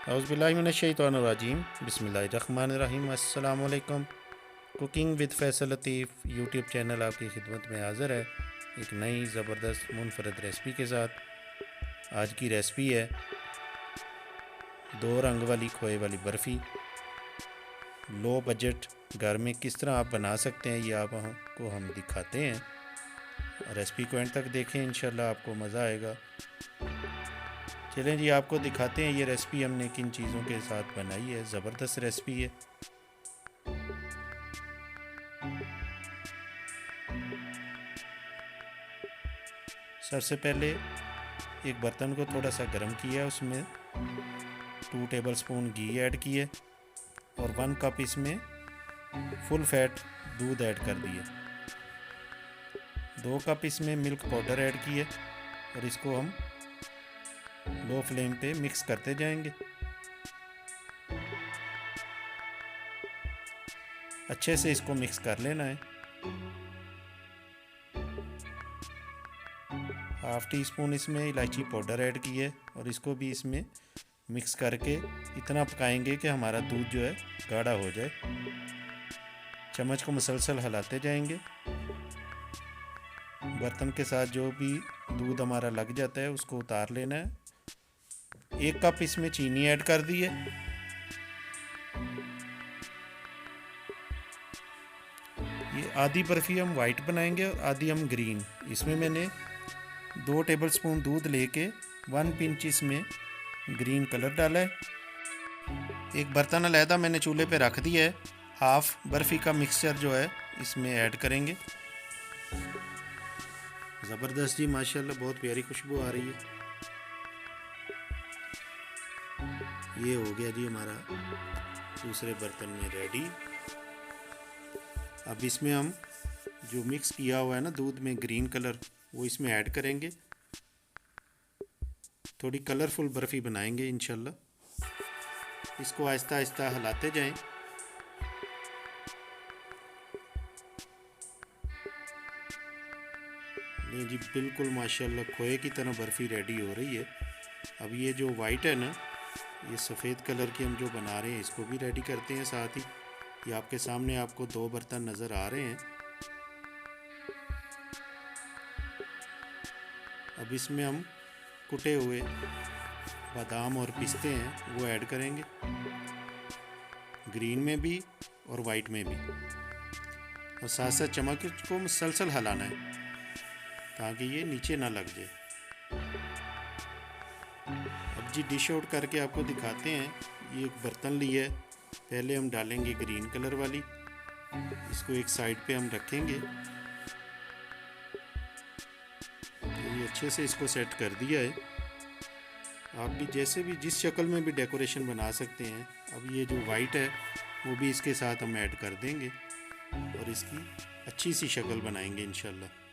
औज़ुबिल्लाहिमिनश्शैतानिर्रजीम बिस्मिल्लाहिर्रहमानिर्रहीम। अस्सलाम वालेकुम। Cooking with Faisal Latif YouTube channel आपकी खिदमत में हाज़िर है एक नई ज़बरदस्त मुनफरद रेसिपी के साथ। आज की रेसिपी है दो रंग वाली खोए वाली बर्फ़ी। लो बजट घर में किस तरह आप बना सकते हैं ये आपको हम दिखाते हैं। रेसिपी को एंड तक देखें, इंशाल्लाह आपको मज़ा आएगा। चलें जी, आपको दिखाते हैं ये रेसिपी हमने किन चीज़ों के साथ बनाई है। ज़बरदस्त रेसिपी है। सबसे पहले एक बर्तन को थोड़ा सा गर्म किया, उसमें 2 टेबल स्पून घी ऐड किए और 1 कप इसमें फुल फैट दूध ऐड कर दिए। 2 कप इसमें मिल्क पाउडर ऐड किए और इसको हम लो फ्लेम पे मिक्स करते जाएंगे। अच्छे से इसको मिक्स कर लेना है। हाफ़ टी स्पून इसमें इलायची पाउडर ऐड की है और इसको भी इसमें मिक्स करके इतना पकाएंगे कि हमारा दूध जो है गाढ़ा हो जाए। चम्मच को मुसलसल हिलाते जाएंगे। बर्तन के साथ जो भी दूध हमारा लग जाता है उसको उतार लेना है। 1 कप इसमें चीनी ऐड कर दी है। ये आधी बर्फ़ी हम वाइट बनाएंगे और आधी हम ग्रीन। इसमें मैंने 2 टेबल स्पून दूध लेके 1 पिंच इसमें ग्रीन कलर डाला है। एक बर्तन अलहदा मैंने चूल्हे पे रख दिया है। हाफ़ बर्फ़ी का मिक्सचर जो है इसमें ऐड करेंगे। ज़बरदस्त जी, माशाल्लाह बहुत प्यारी खुशबू आ रही है। ये हो गया जी हमारा दूसरे बर्तन में रेडी। अब इसमें हम जो मिक्स किया हुआ है ना दूध में ग्रीन कलर, वो इसमें ऐड करेंगे। थोड़ी कलरफुल बर्फ़ी बनाएंगे इंशाल्लाह। इसको आहिस्ता आहिस्ता हिलाते जाएं। ये जी बिल्कुल माशाल्लाह खोए की तरह बर्फ़ी रेडी हो रही है। अब ये जो वाइट है ना, ये सफ़ेद कलर की हम जो बना रहे हैं इसको भी रेडी करते हैं साथ ही। ये आपके सामने आपको 2 बर्तन नज़र आ रहे हैं। अब इसमें हम कुटे हुए बादाम और पिस्ते हैं वो ऐड करेंगे, ग्रीन में भी और वाइट में भी। और साथ साथ चम्मच को मुसलसल हिलाना है ताकि ये नीचे ना लग जाए। अब जी डिश आउट करके आपको दिखाते हैं। ये एक बर्तन लिया है, पहले हम डालेंगे ग्रीन कलर वाली, इसको एक साइड पे हम रखेंगे। ये अच्छे से इसको सेट कर दिया है। आप भी जैसे भी जिस शक्ल में भी डेकोरेशन बना सकते हैं। अब ये जो वाइट है वो भी इसके साथ हम ऐड कर देंगे और इसकी अच्छी सी शक्ल बनाएंगे इंशाल्लाह।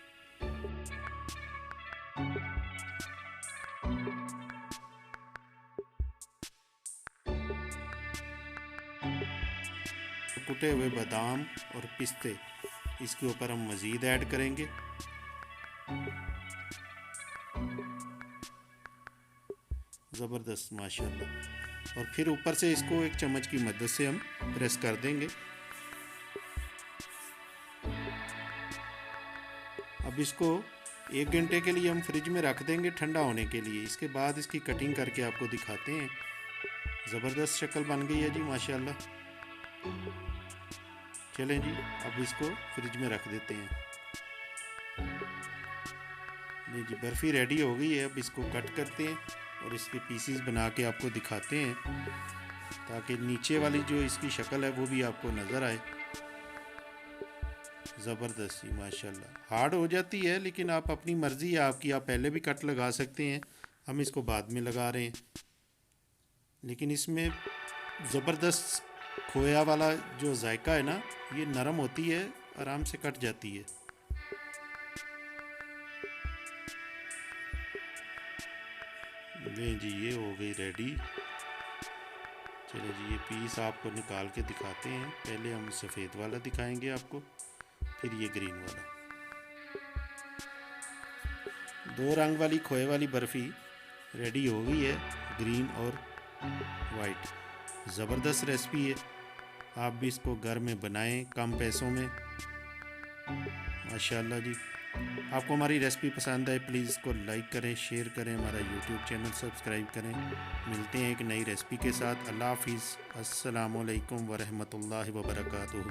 कुटे हुए बादाम और पिस्ते इसके ऊपर हम मज़ीद ऐड करेंगे। ज़बरदस्त माशाल्लाह। और फिर ऊपर से इसको एक चम्मच की मदद से हम प्रेस कर देंगे। अब इसको 1 घंटे के लिए हम फ्रिज में रख देंगे ठंडा होने के लिए। इसके बाद इसकी कटिंग करके आपको दिखाते हैं। ज़बरदस्त शक्ल बन गई है जी माशाल्लाह। चलें जी, अब इसको फ्रिज में रख देते हैं। नहीं जी, बर्फ़ी रेडी हो गई है। अब इसको कट करते हैं और इसके पीसीस बना के आपको दिखाते हैं ताकि नीचे वाली जो इसकी शक्ल है वो भी आपको नज़र आए। ज़बरदस्त ही माशाल्लाह। हार्ड हो जाती है लेकिन आप अपनी मर्ज़ी है आपकी, आप पहले भी कट लगा सकते हैं। हम इसको बाद में लगा रहे हैं, लेकिन इसमें ज़बरदस्त खोया वाला जो जायका है ना, ये नरम होती है, आराम से कट जाती है। नहीं जी, ये हो गई रेडी। चलो जी, ये पीस आपको निकाल के दिखाते हैं। पहले हम सफ़ेद वाला दिखाएंगे आपको, फिर ये ग्रीन वाला। 2 रंग वाली खोए वाली बर्फ़ी रेडी हो गई है, ग्रीन और वाइट। ज़बरदस्त रेसिपी है, आप भी इसको घर में बनाएं कम पैसों में। माशाल्लाह जी। आपको हमारी रेसिपी पसंद आए प्लीज़ इसको लाइक करें, शेयर करें, हमारा यूट्यूब चैनल सब्सक्राइब करें। मिलते हैं एक नई रेसिपी के साथ। अल्लाह हाफिज़। अस्सलामु अलैकुम वरहमतुल्लाहि वबरकातुहू।